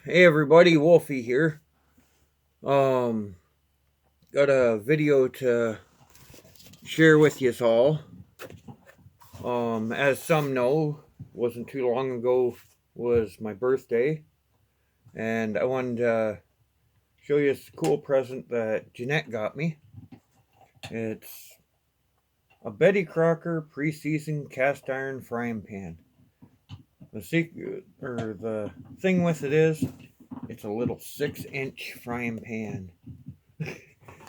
Hey everybody, Wolfie here. Um, got a video to share with you all. As some know, wasn't too long ago was my birthday, and I wanted to show you this cool present that Jeanette got me. It's a Betty Crocker pre-seasoned cast iron frying pan. The thing with it is, it's a little 6-inch frying pan.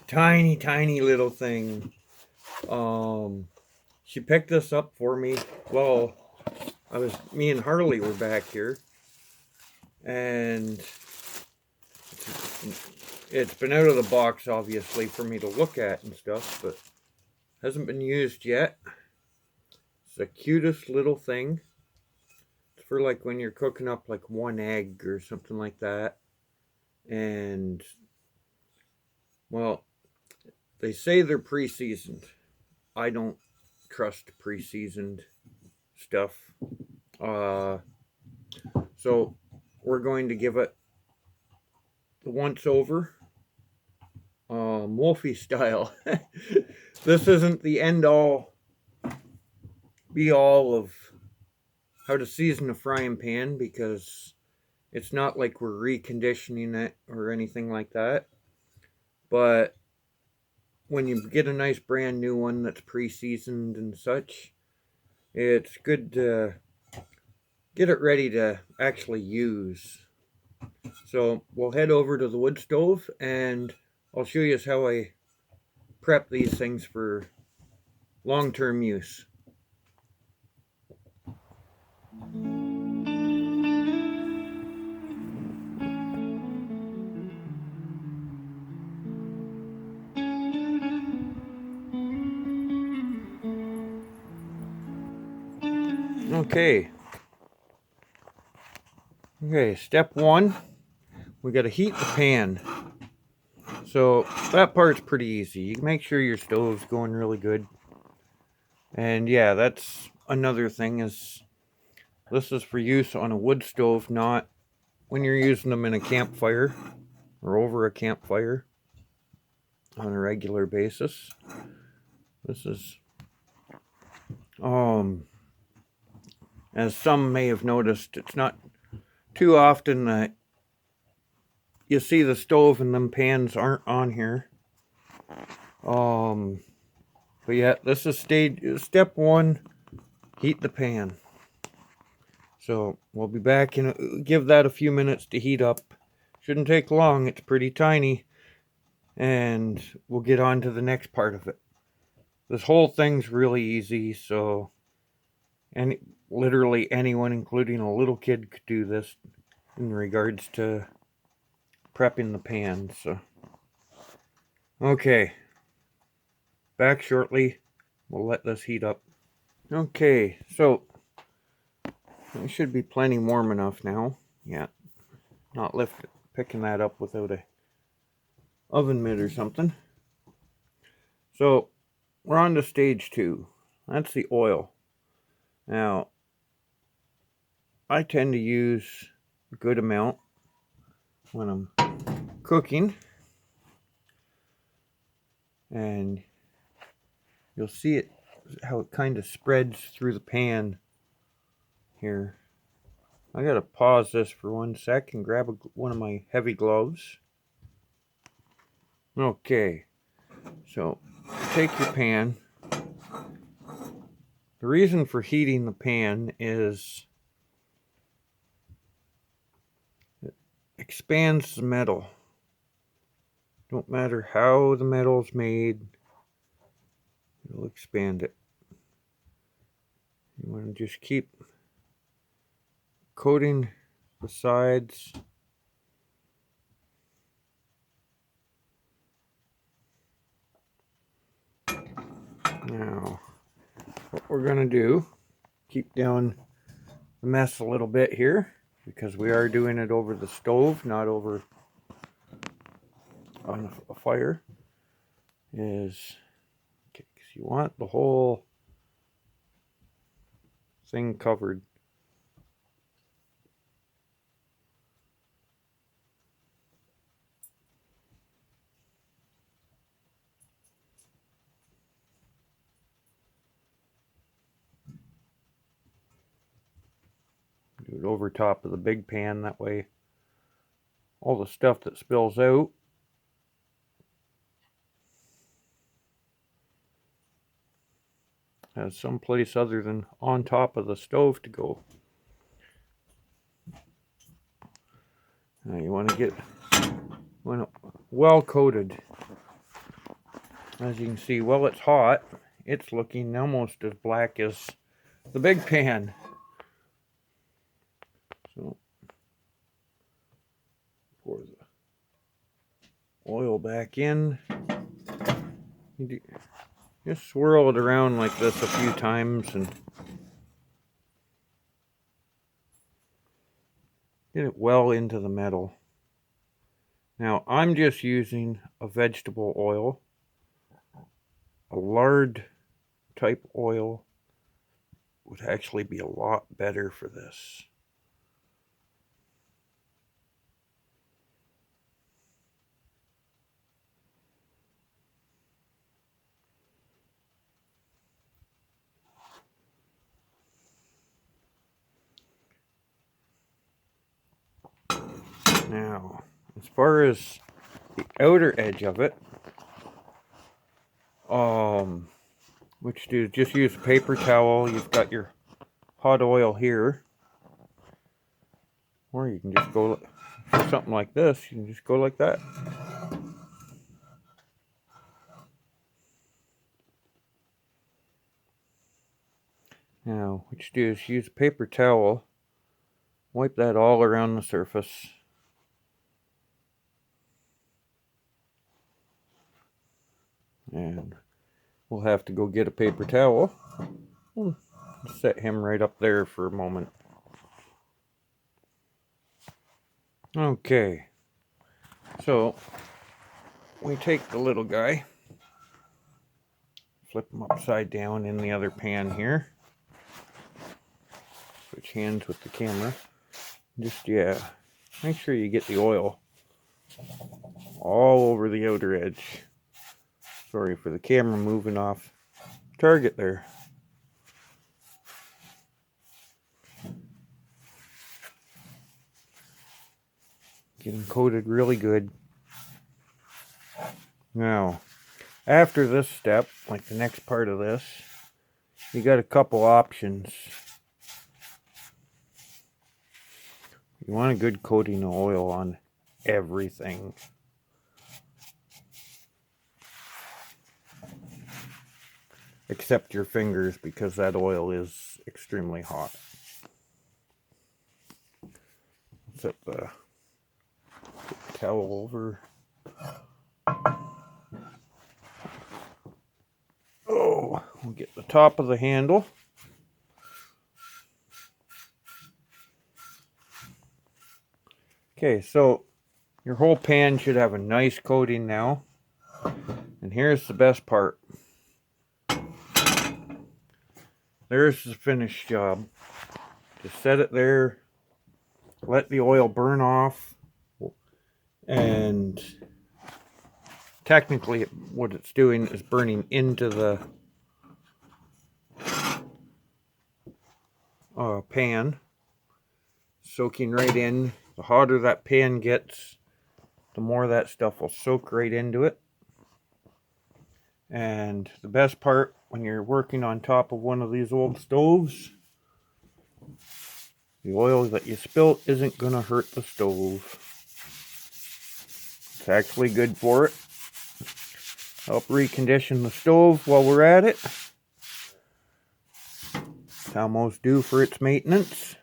Tiny, tiny little thing. She picked this up for me. Well, me and Harley were back here, and it's been out of the box, obviously, for me to look at and stuff, but hasn't been used yet. It's the cutest little thing. It's for like when you're cooking up like one egg or something like that. And, well, they say they're pre-seasoned. I don't trust pre-seasoned stuff. So we're going to give it the once over, Wolfie style. This isn't the end all be all of how to season a frying pan, because it's not like we're reconditioning it or anything like that. But when you get a nice brand new one that's pre-seasoned and such, it's good to get it ready to actually use. So we'll head over to the wood stove and I'll show you how I prep these things for long-term use. Okay. Okay, step one, we got to heat the pan. So that part's pretty easy. You make sure your stove's going really good. And yeah, that's another thing, is this is for use on a wood stove, not when you're using them in a campfire or over a campfire on a regular basis. This is, as some may have noticed, it's not too often that you see the stove and them pans aren't on here. But yeah, this is step one, heat the pan. So we'll be back and give that a few minutes to heat up. Shouldn't take long, it's pretty tiny. And we'll get on to the next part of it. This whole thing's really easy, so literally anyone, including a little kid, could do this in regards to prepping the pan. So, okay, back shortly. We'll let this heat up. Okay, so it should be plenty warm enough now. Yeah, not picking that up without a oven mitt or something. So we're on to stage two. That's the oil. Now, I tend to use a good amount when I'm cooking, and you'll see it, how it kind of spreads through the pan here. I gotta pause this for 1 sec and grab one of my heavy gloves. Okay, so take your pan. The reason for heating the pan is it expands the metal. Don't matter how the metal's made, it'll expand it. You want to just keep coating the sides. Now, what we're going to do, keep down the mess a little bit here, because we are doing it over the stove, not over on a fire, is, okay, 'cause you want the whole thing covered. Put it over top of the big pan, that way all the stuff that spills out has some place other than on top of the stove to go. Now you want to get well coated. As you can see, while it's hot, it's looking almost as black as the big pan. So pour the oil back in. Just swirl it around like this a few times and get it well into the metal. Now I'm just using a vegetable oil. A lard type oil would actually be a lot better for this. Now, as far as the outer edge of it, which do just use a paper towel. You've got your hot oil here, or you can just go for something like this. You can just go like that. Now, what you do is use a paper towel, wipe that all around the surface. And we'll have to go get a paper towel. Set him right up there for a moment. Okay, so we take the little guy, flip him upside down in the other pan here. Switch hands with the camera. Just, yeah, make sure you get the oil all over the outer edge. Sorry for the camera moving off target there. Get them coated really good. Now, after this step, like the next part of this, you got a couple options. You want a good coating of oil on everything. Except your fingers, because that oil is extremely hot. Set the towel over. Oh, we'll get the top of the handle. Okay, so your whole pan should have a nice coating now. And here's the best part. There's the finished job. Just set it there, let the oil burn off, and technically what it's doing is burning into the pan, soaking right in. The hotter that pan gets, the more that stuff will soak right into it. And the best part, when you're working on top of one of these old stoves, the oil that you spill isn't going to hurt the stove. It's actually good for it. Help recondition the stove while we're at it. It's almost due for its maintenance.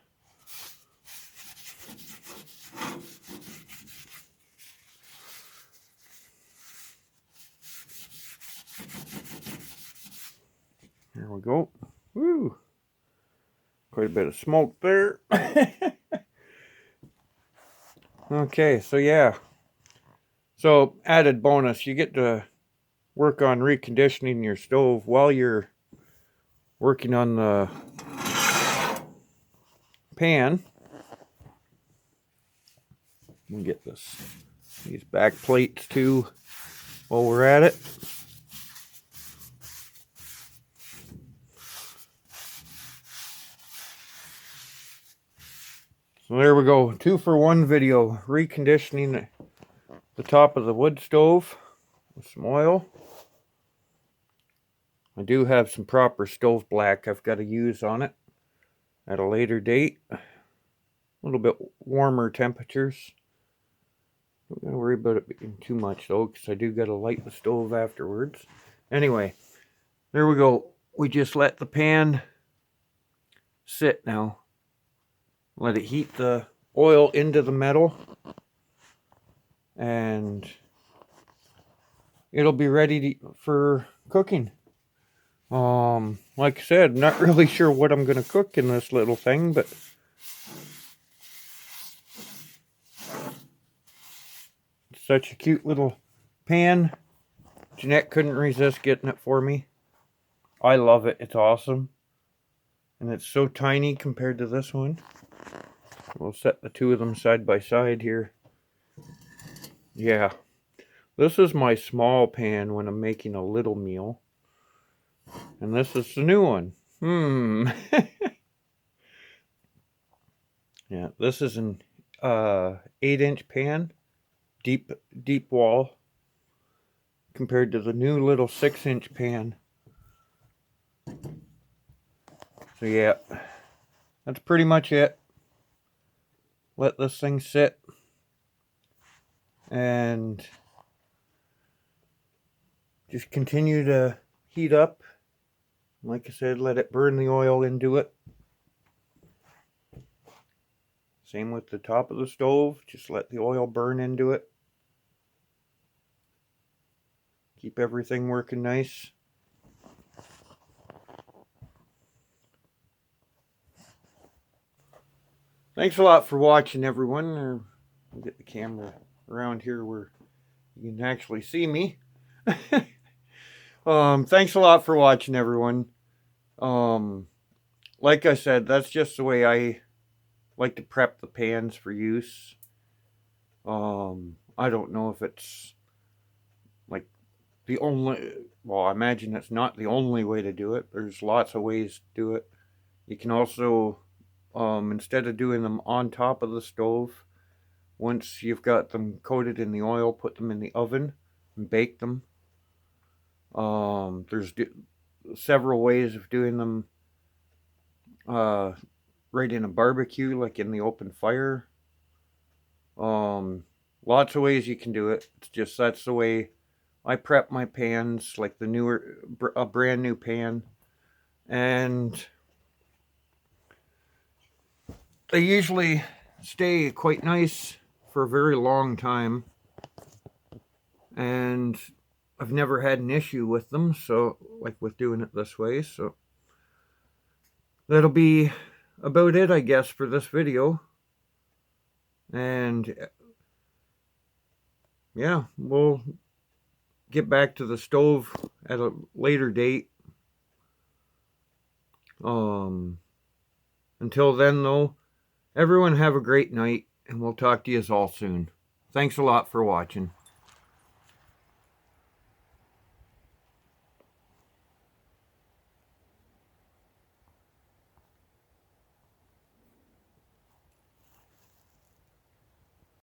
There we go. Woo! Quite a bit of smoke there. Okay, so yeah. So, added bonus, you get to work on reconditioning your stove while you're working on the pan. We'll get these back plates too while we're at it. So there we go, 2-for-1 video, reconditioning the top of the wood stove with some oil. I do have some proper stove black I've got to use on it at a later date. A little bit warmer temperatures. Don't gotta worry about it being too much though, because I do gotta light the stove afterwards. Anyway, there we go. We just let the pan sit now. Let it heat the oil into the metal, and it'll be ready for cooking. Like I said, not really sure what I'm gonna cook in this little thing, but it's such a cute little pan. Jeanette couldn't resist getting it for me. I love it. It's awesome. And it's so tiny compared to this one. We'll set the two of them side by side here. Yeah. This is my small pan when I'm making a little meal. And this is the new one. Yeah, this is an 8-inch pan. Deep wall. Compared to the new little 6-inch pan. So yeah, that's pretty much it. Let this thing sit. And just continue to heat up. Like I said, let it burn the oil into it. Same with the top of the stove. Just let the oil burn into it. Keep everything working nice. Thanks a lot for watching, everyone. I'll get the camera around here where you can actually see me. Thanks a lot for watching, everyone. Like I said, that's just the way I like to prep the pans for use. I don't know if it's like the only, well, I imagine it's not the only way to do it. There's lots of ways to do it. You can also, instead of doing them on top of the stove, once you've got them coated in the oil, put them in the oven and bake them. There's several ways of doing them right in a barbecue, like in the open fire. Lots of ways you can do it. It's just that's the way I prep my pans, like the newer, a brand new pan. And they usually stay quite nice for a very long time. And I've never had an issue with them, so like with doing it this way. So that'll be about it, I guess, for this video. And yeah, we'll get back to the stove at a later date. Until then, though, everyone have a great night, and we'll talk to you all soon. Thanks a lot for watching.